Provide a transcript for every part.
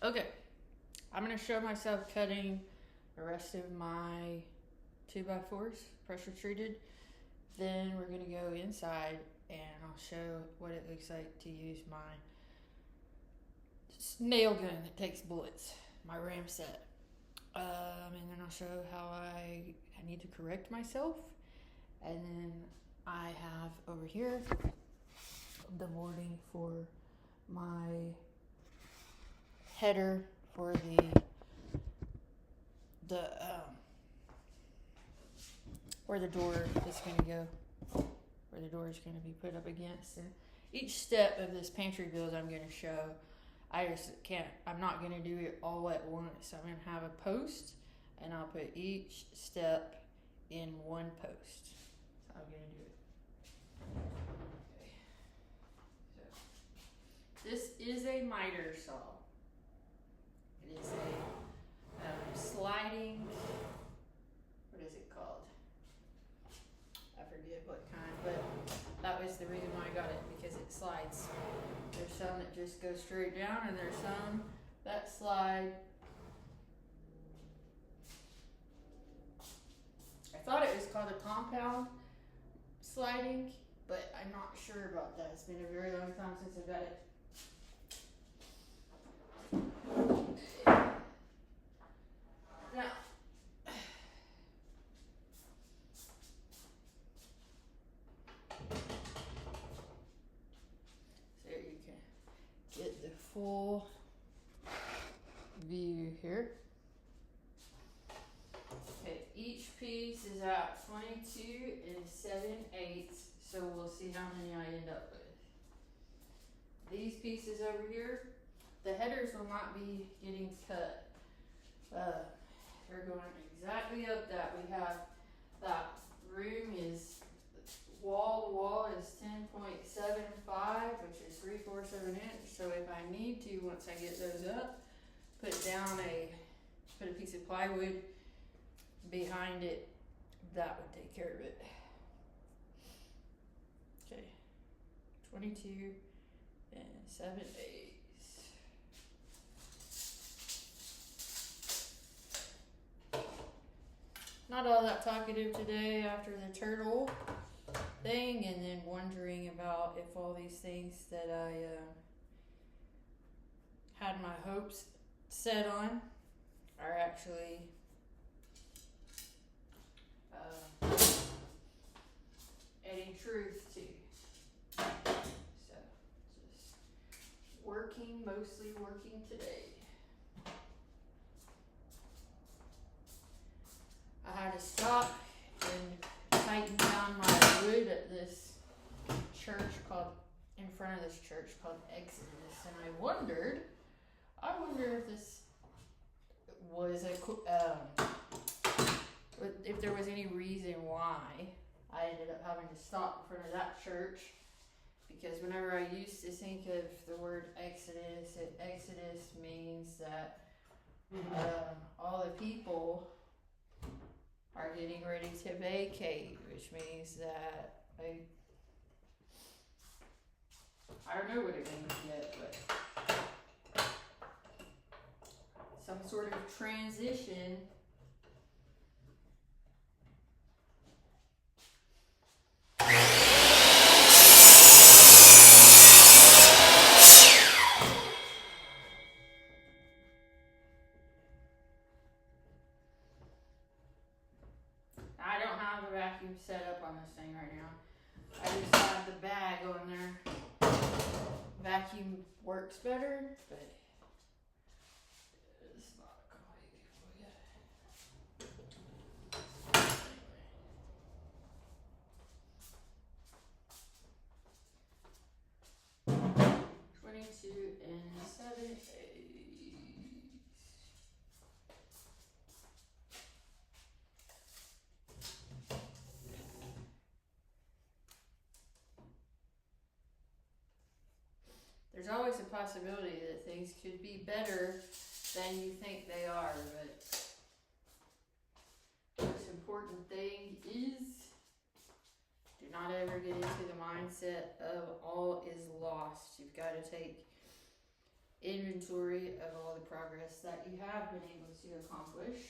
Okay, I'm going to show myself cutting the rest of my 2x4s, pressure treated. Then we're going to go inside and I'll show what it looks like to use my nail gun that takes bullets, my Ramset. And then I'll show how I need to correct myself. And then I have over here the boarding for my header for the where the door is going to go, where the door is going to be put up against. And each step of this pantry build I'm going to show, I'm not going to do it all at once. I'm going to have a post and I'll put each step in one post. So I'm going to do it. Okay. So this is a miter saw. It is a sliding, what is it called? I forget what kind, but that was the reason why I got it, because it slides. There's some that just go straight down, and there's some that slide. I thought it was called a compound sliding, but I'm not sure about that. It's been a very long time since I got it. Now, so you can get the full view here. Okay, each piece is at 22 7/8, so we'll see how many I end up with. These pieces over here, the headers will not be getting cut. They're going exactly up that. We have that room is wall to wall is 10.75, which is 3/4 of an inch. So if I need to, once I get those up, put a piece of plywood behind it, that would take care of it. Okay, 22 7/8. Not all that talkative today after the turtle thing, and then wondering about if all these things that I had my hopes set on are actually any truth to. So just mostly working today. I had to stop and tighten down my wood at this church in front of this church called Exodus, and I wonder if this was if there was any reason why I ended up having to stop in front of that church, because whenever I used to think of the word Exodus, Exodus means that all the people are getting ready to vacate, which means that I don't know what it means yet, but some sort of transition. I don't have the vacuum set up on this thing right now. I just have the bag on there. Vacuum works better, but it's not quite yet. 22 7/8. There's always a possibility that things could be better than you think they are, but the most important thing is do not ever get into the mindset of all is lost. You've got to take inventory of all the progress that you have been able to accomplish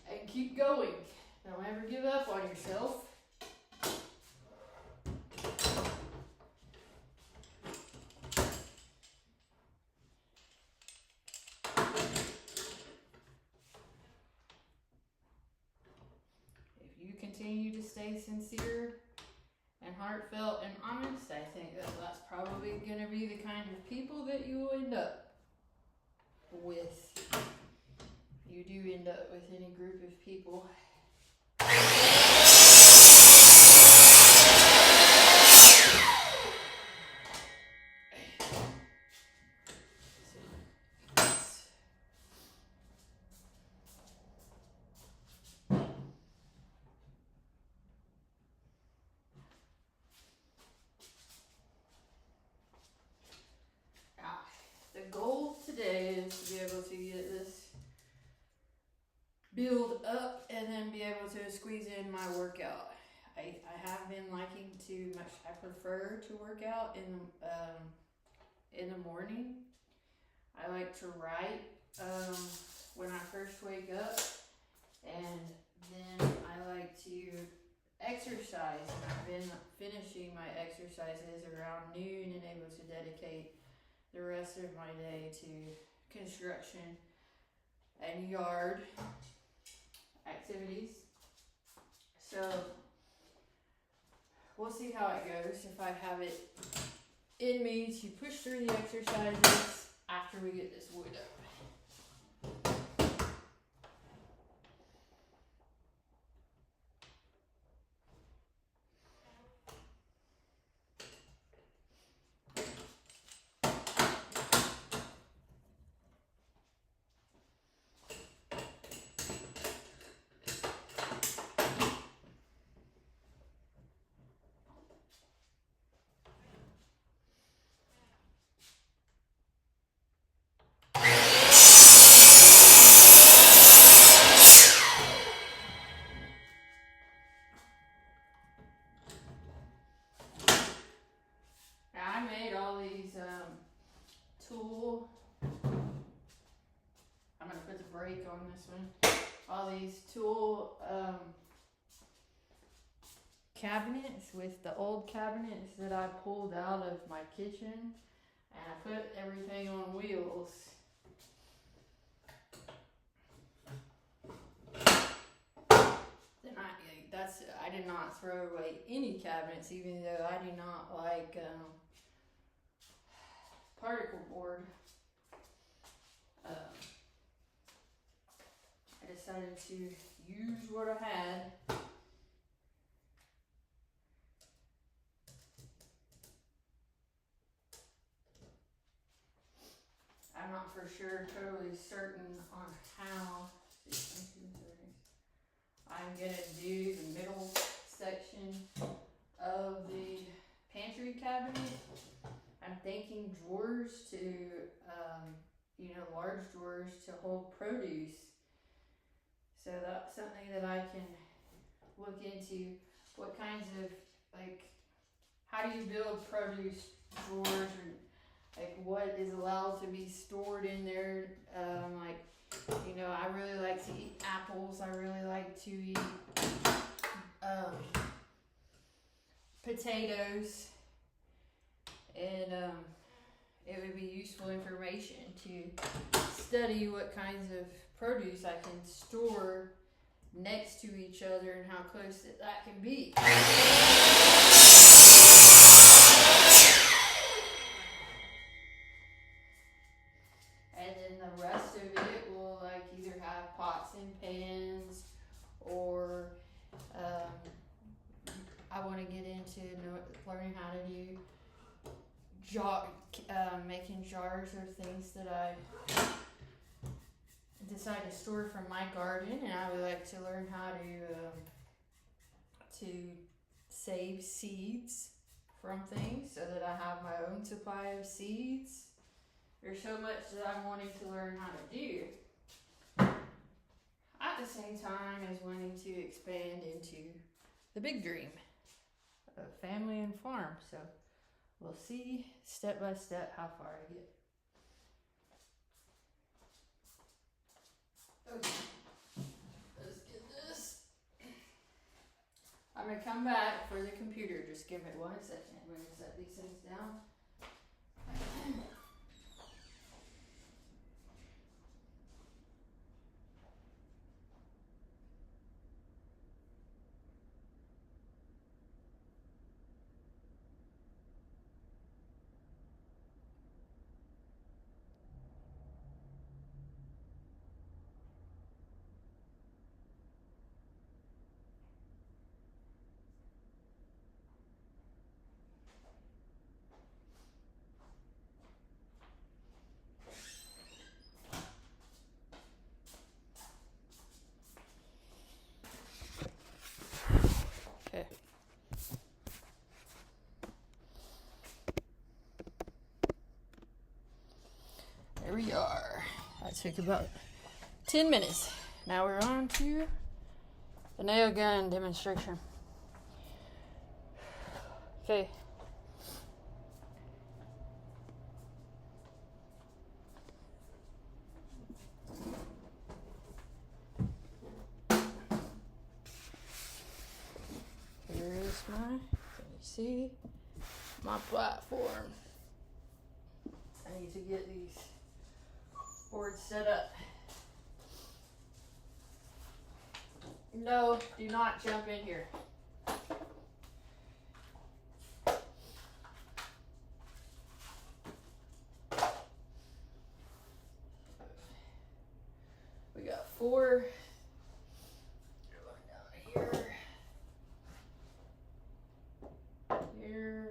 and keep going. Don't ever give up on yourself. If you continue to stay sincere and heartfelt and honest, I think that that's probably going to be the kind of people that you will end up with. You do end up with any group of people. The goal today is to be able to get this build up and then be able to squeeze in my workout. I have been liking to much. I prefer to work out in the morning. I like to write when I first wake up, and then I like to exercise. And I've been finishing my exercises around noon and able to dedicate the rest of my day to construction and yard activities. So we'll see how it goes. If I have it in me to push through the exercises after we get this wood up. I made all these tool. I'm gonna put the brake on this one. All these tool cabinets with the old cabinets that I pulled out of my kitchen, and I put everything on wheels. Then I did not throw away any cabinets, even though I do not like particle board. I decided to use what I had. I'm not for sure, totally certain on how I'm gonna do the middle section of the pantry cabinet. I'm thinking drawers to, large drawers to hold produce. So that's something that I can look into. What kinds of, how do you build produce drawers, or what is allowed to be stored in there? I really like to eat apples. I really like to eat potatoes, and it would be useful information to study what kinds of produce I can store next to each other and how close that can be. And then the rest of it will either have pots and pans, or I want to get into learning how to do making jars of things that I decide to store from my garden, and I would like to learn how to save seeds from things so that I have my own supply of seeds. There's so much that I'm wanting to learn how to do, at the same time as wanting to expand into the big dream of family and farm. So we'll see step by step how far I get. come back for the computer. Just give it 1 second. I'm gonna set these things down. Okay. There we are. That took about 10 minutes. Now we're on to the nail gun demonstration. Okay. Here is can you see my platform? I need to get these boards set up. No, do not jump in here. We got 4. You're going down here. Here.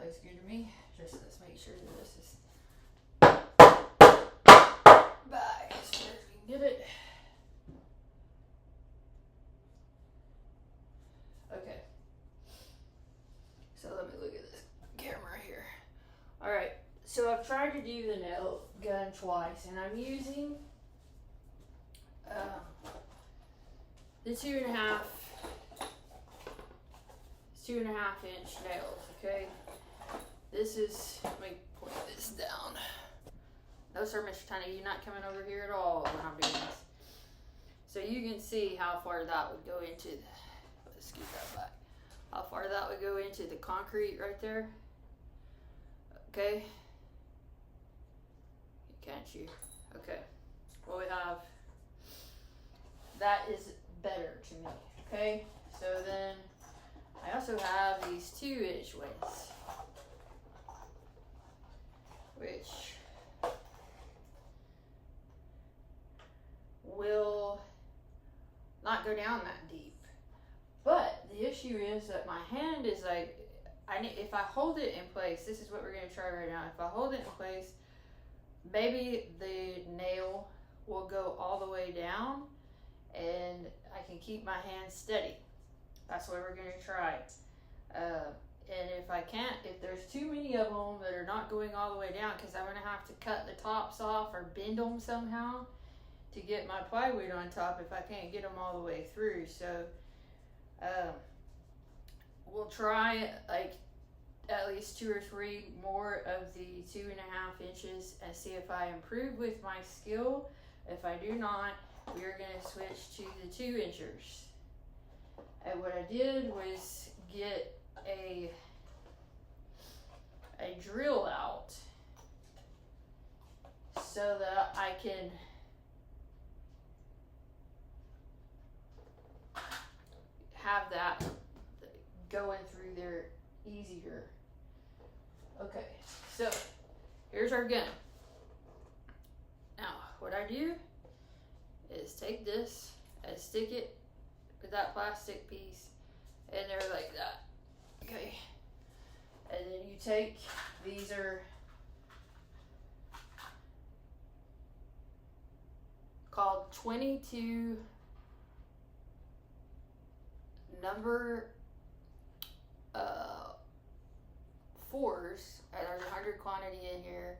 Looks good to me. Just let's make sure that this is back as far as we can get it. Okay. So let me look at this camera here. Alright, so I've tried to do the nail gun twice, and I'm using the 2.5 inch nails, okay? This is, let me point this down. No sir, Mr. Tiny, you're not coming over here at all when I'm doing this. So you can see how far that would go into the, let's get that back. How far that would go into the concrete right there. Okay. Can't you? Okay. Well, we have, that is better to me. Okay. So then I also have these 2-inch ones, which will not go down that deep. But the issue is that my hand is like, if I hold it in place, this is what we're going to try right now. If I hold it in place, maybe the nail will go all the way down and I can keep my hand steady. That's what we're going to try. And if I can't, if there's too many of them that are not going all the way down, because I'm going to have to cut the tops off or bend them somehow to get my plywood on top if I can't get them all the way through. So we'll try like at least 2 or 3 more of the 2.5 inches and see if I improve with my skill. If I do not, we are going to switch to the 2 inchers. And what I did was get a drill out so that I can have that going through there easier. Okay, so here's our gun. Now, what I do is take this and stick it with that plastic piece in there like that. Okay, and then you take, these are called 22 number 4s, and there's 100 quantity in here,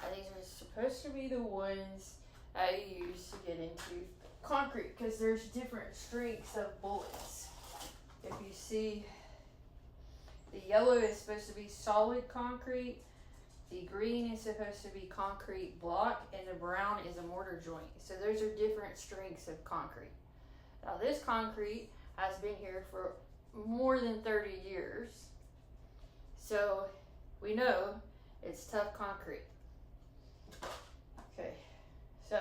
and these are supposed to be the ones I use to get into concrete, because there's different strengths of bullets. If you see, the yellow is supposed to be solid concrete, the green is supposed to be concrete block, and the brown is a mortar joint. So those are different strengths of concrete. Now this concrete has been here for more than 30 years. So we know it's tough concrete. Okay, so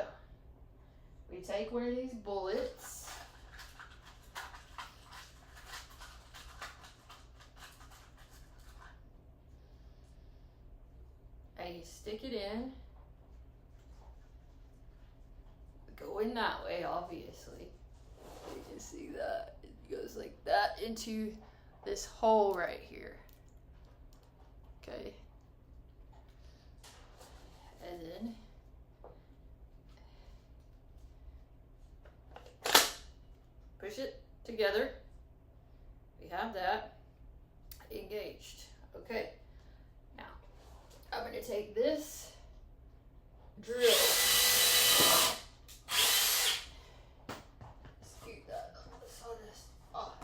we take one of these bullets, and you stick it in, going that way, obviously. You can see that it goes like that into this hole right here. Okay, and then push it together. We have that engaged. Okay, now I'm going to take this drill. Scoot that on the sawdust off.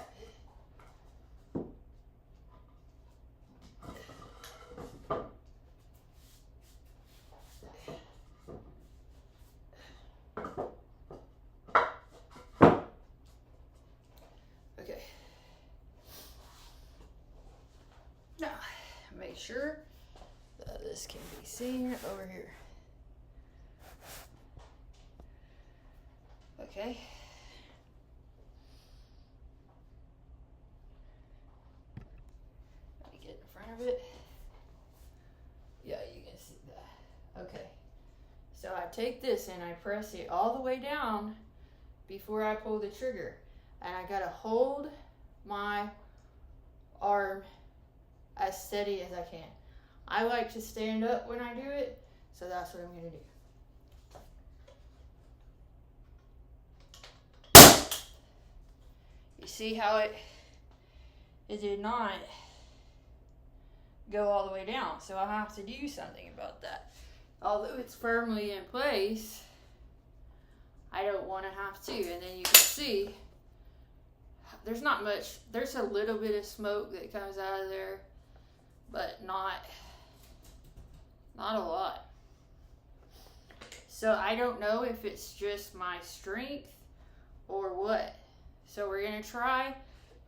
Okay. Now, make sure that this can be seen over here. Okay. Let me get in front of it. Yeah, you can see that. Okay. So I take this and I press it all the way down before I pull the trigger. And I gotta hold my arm as steady as I can. I like to stand up when I do it, so that's what I'm gonna do. You see how it did not go all the way down, so I have to do something about that. Although it's firmly in place, I don't want to have to. And then you can see there's not much, there's a little bit of smoke that comes out of there, but not a lot. So I don't know if it's just my strength or what. So we're gonna try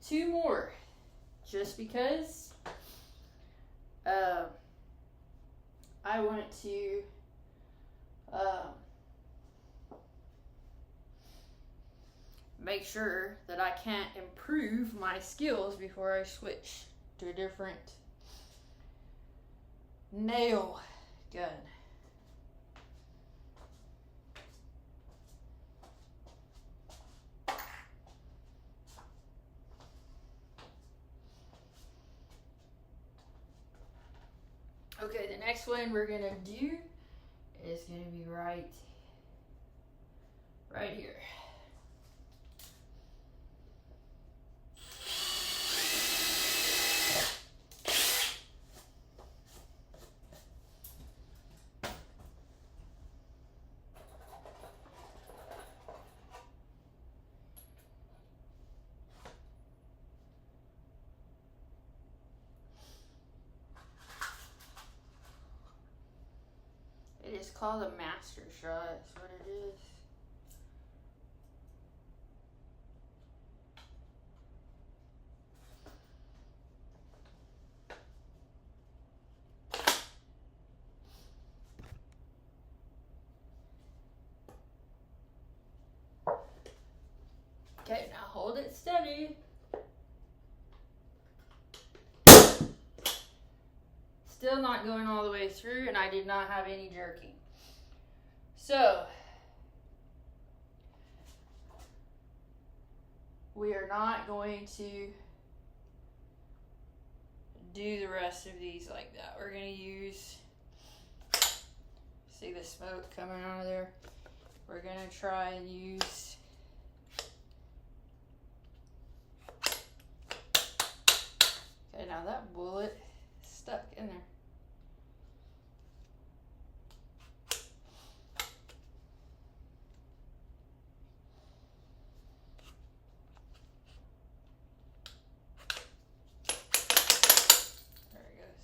2 more, just because I want to make sure that I can't improve my skills before I switch to a different nail gun. Okay, the next one we're gonna do is gonna be right here. It's called a master shot. That's what it is. Okay, now hold it steady. Still not going all the way through, and I did not have any jerking. So, we are not going to do the rest of these like that. We're going to use, see the smoke coming out of there? We're going to try and use okay, now that bullet is stuck in there. There it goes.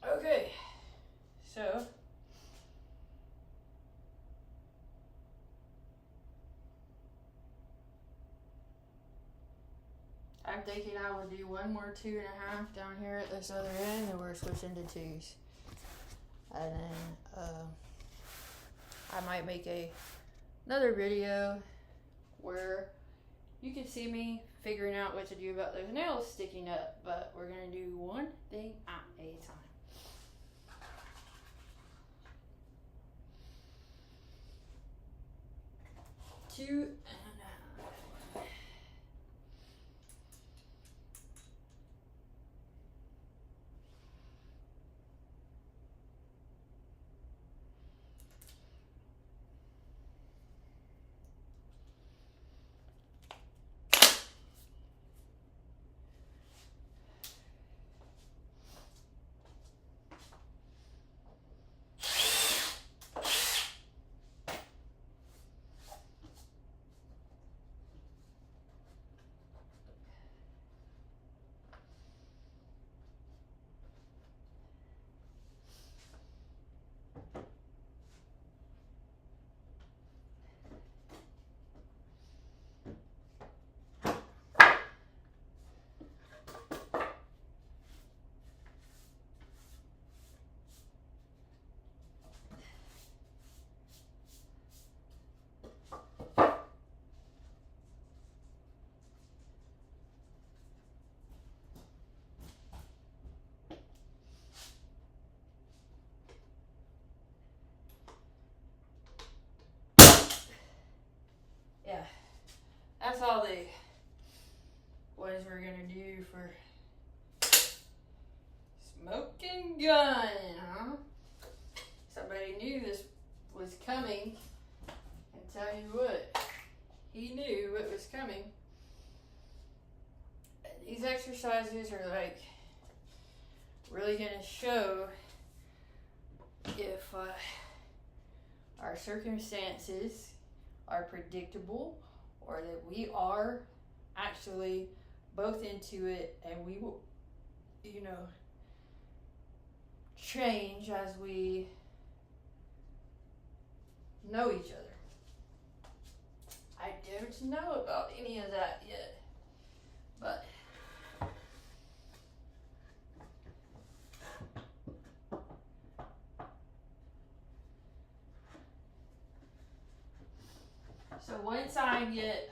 Okay, so I'm thinking I would do one more 2.5 down here at this other end, and we're switching to 2s. And then I might make another video where you can see me figuring out what to do about those nails sticking up, but we're gonna do one thing at a time. Two. Yeah, that's all the ones we're gonna do for smoking gun, huh? Somebody knew this was coming, and tell you what, he knew it was coming. These exercises are like really gonna show if our circumstances are predictable, or that we are actually both into it, and we will, you know, change as we know each other. I don't know about any of that yet, but so once I get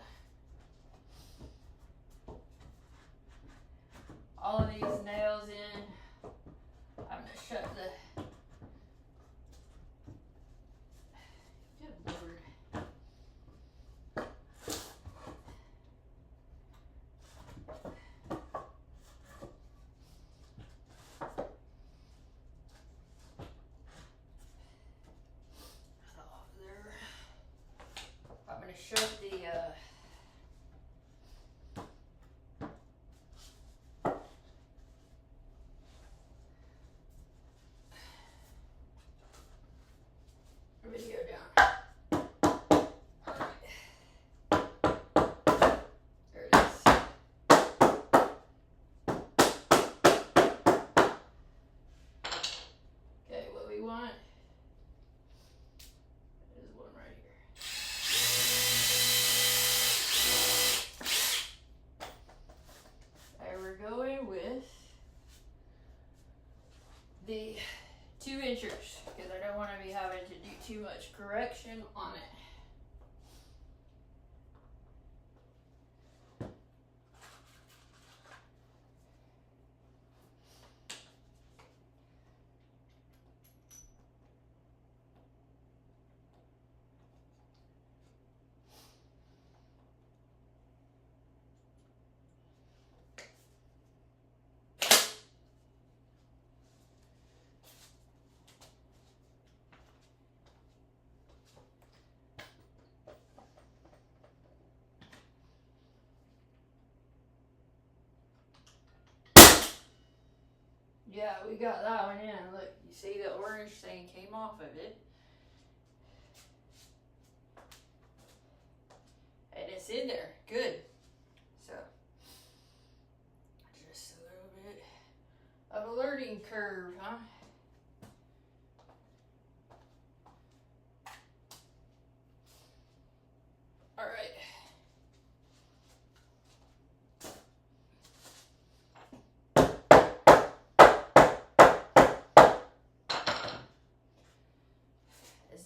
all of these nails in, I'm gonna shut the, good Lord. Off there. I'm gonna shut the Yeah, we got that one in. Look, you see the orange thing came off of it. And it's in there. Good. So, just a little bit of a learning curve, huh? All right.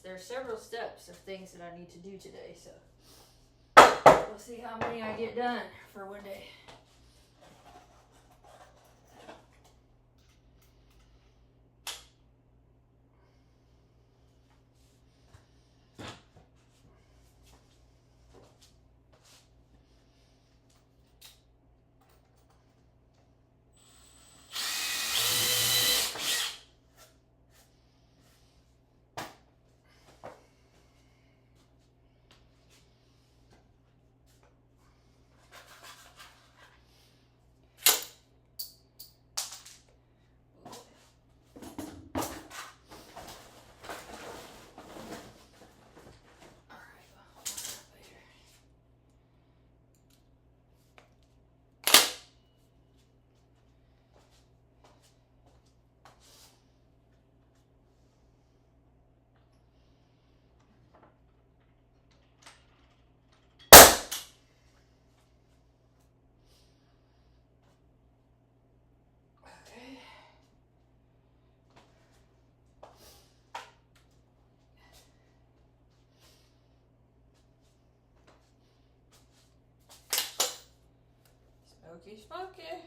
There are several steps of things that I need to do today, so we'll see how many I get done for one day. Smoky, smoky.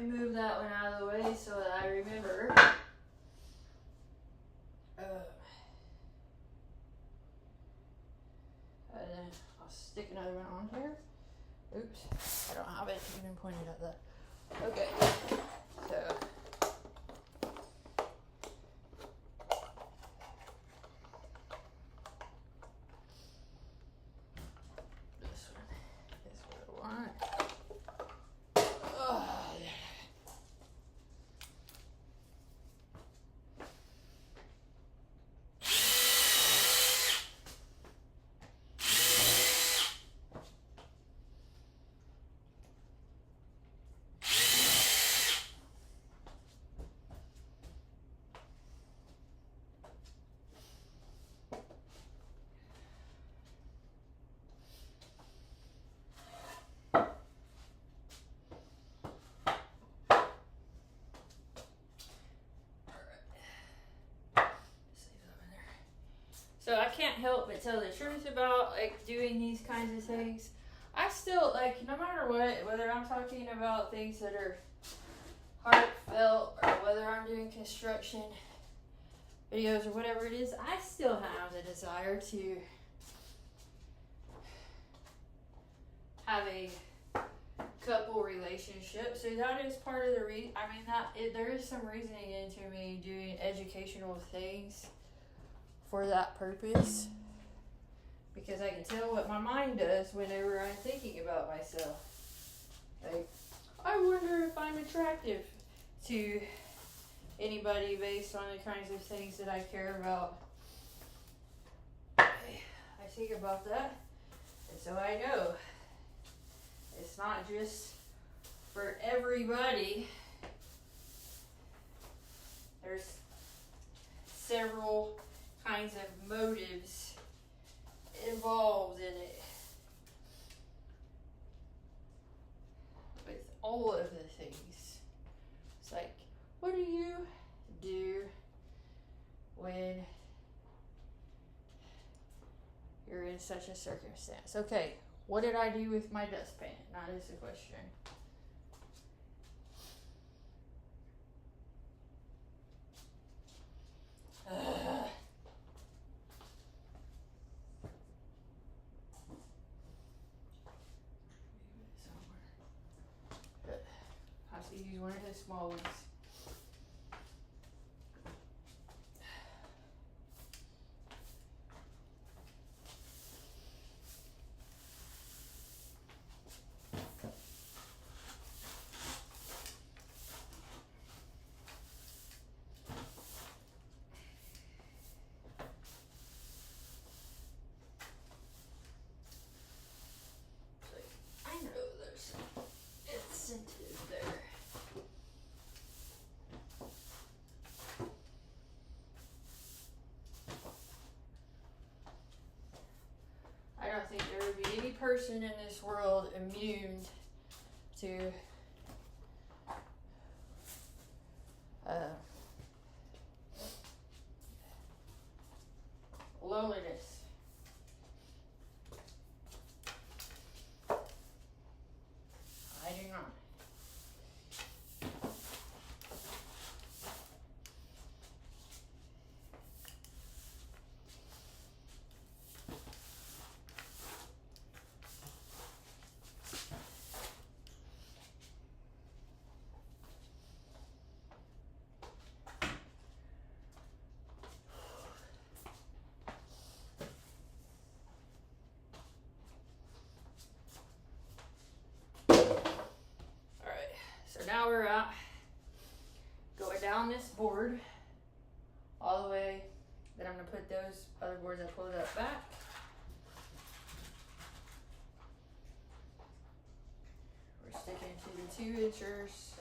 move that one out of the way so that I remember. And then I'll stick another one on here. Oops, I don't have it even pointed at that. Okay, so this one is what I want. So I can't help but tell the truth about like doing these kinds of things. I still like, no matter what, whether I'm talking about things that are heartfelt or whether I'm doing construction videos or whatever it is, I still have the desire to have a couple relationship. So that is part of the reason. I mean, there is some reasoning into me doing educational things for that purpose, because I can tell what my mind does whenever I'm thinking about myself. Like, I wonder if I'm attractive to anybody based on the kinds of things that I care about. I think about that, and so I know it's not just for everybody. There's several kinds of motives involved in it. With all of the things. It's like, what do you do when you're in such a circumstance? Okay, what did I do with my dustpan? That is the question. I have to use one of the small ones. I know there's some incentive there. I don't think there would be any person in this world immune to loneliness. I do not. So now we're going down this board all the way. Then I'm going to put those other boards I pulled up back. We're sticking to the 2-inchers.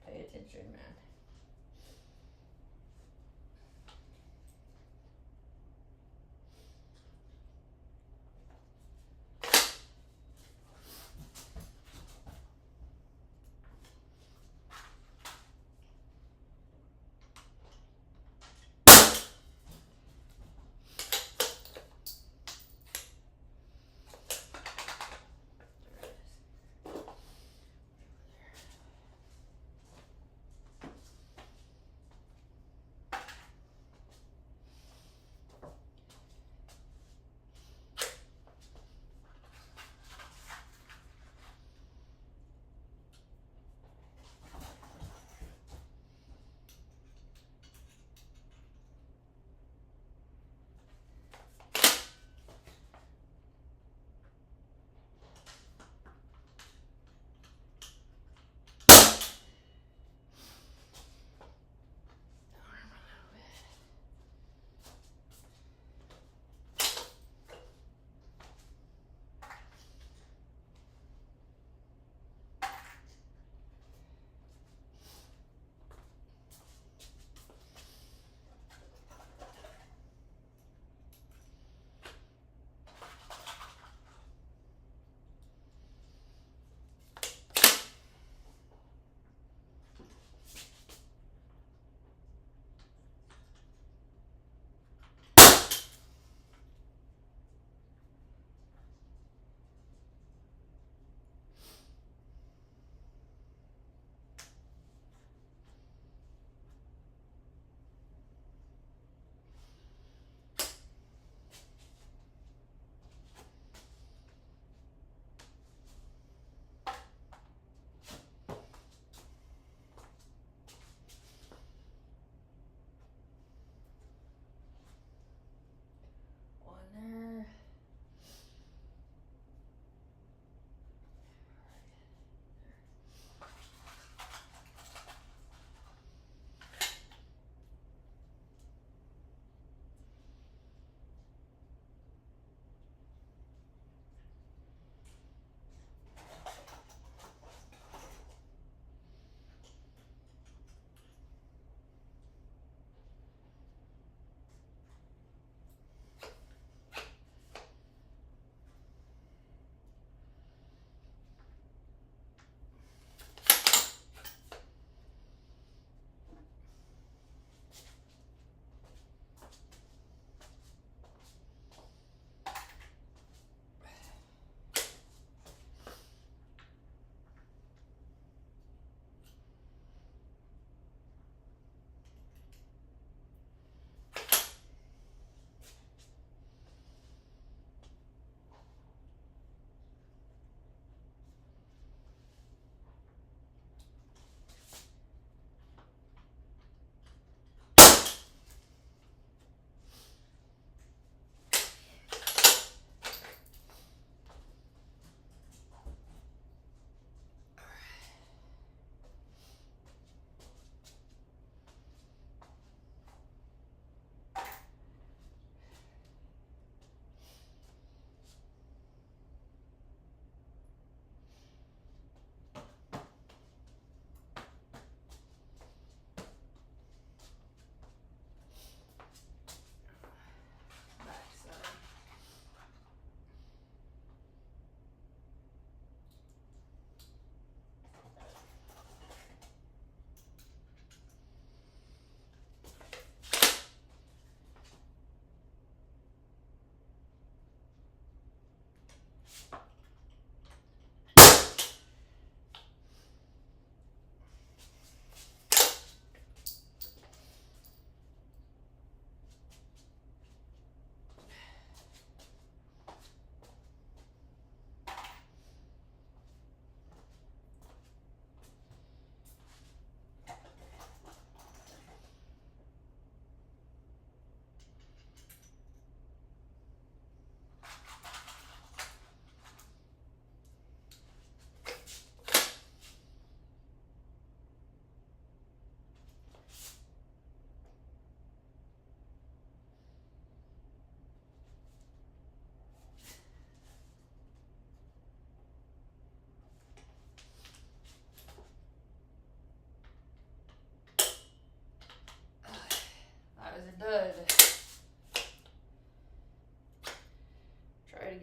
Pay attention, man.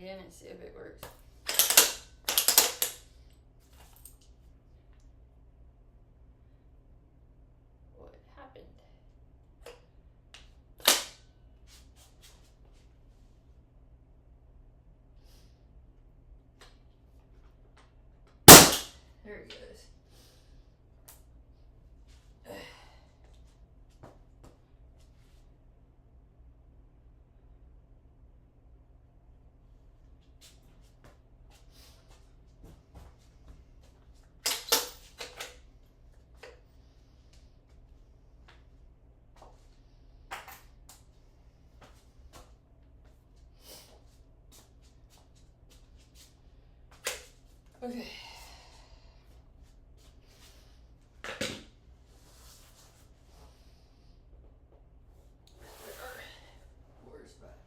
again and see if it works. What happened? There it goes. Okay. Where's back?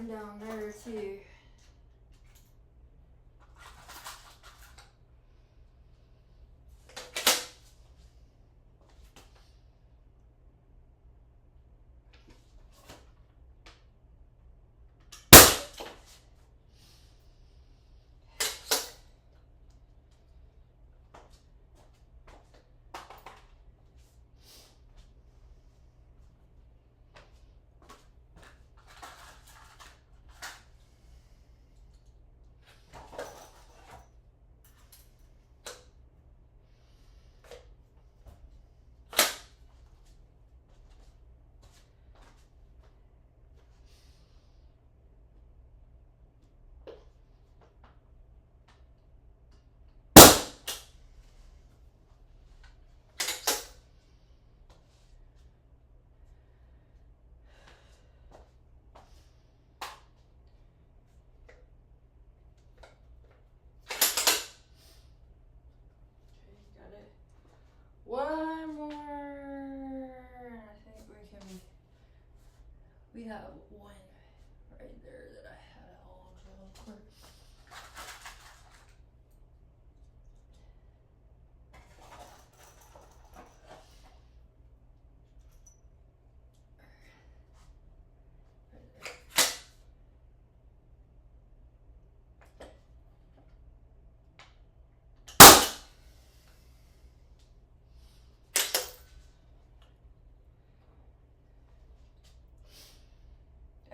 one down there too. One more. I think we have one right there that I had all over.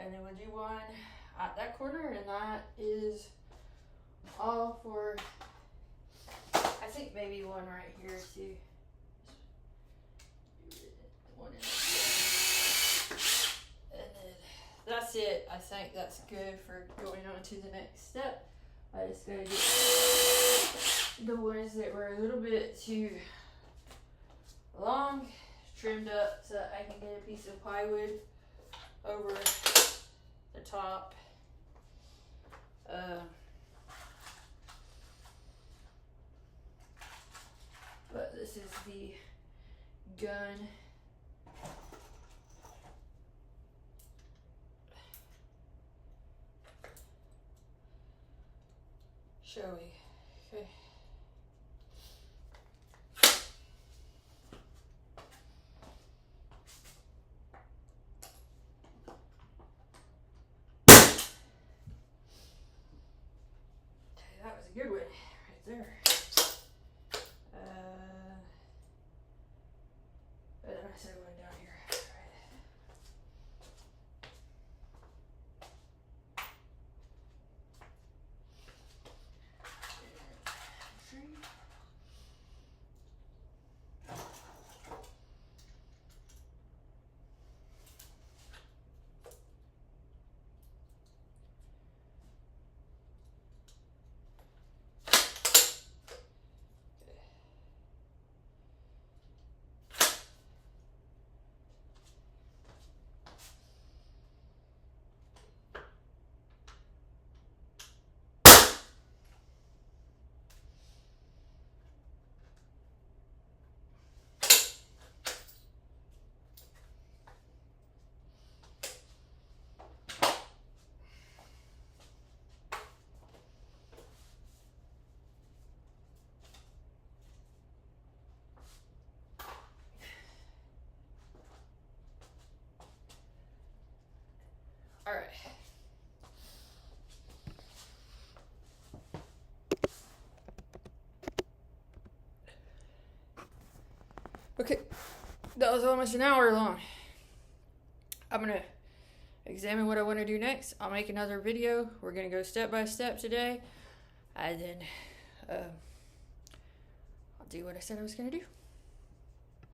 And then we'll do one at that corner, and that is all for, I think maybe one right here too. One in there. And then that's it. I think that's good for going on to the next step. I just gotta get the ones that were a little bit too long trimmed up so that I can get a piece of plywood over the top. But this is the gun. Showy. Okay. That was a good one right there. And then I said one down here. All right. Okay, that was almost an hour long. I'm gonna examine what I want to do next. I'll make another video. We're gonna go step by step today, and then I'll do what I said I was gonna do.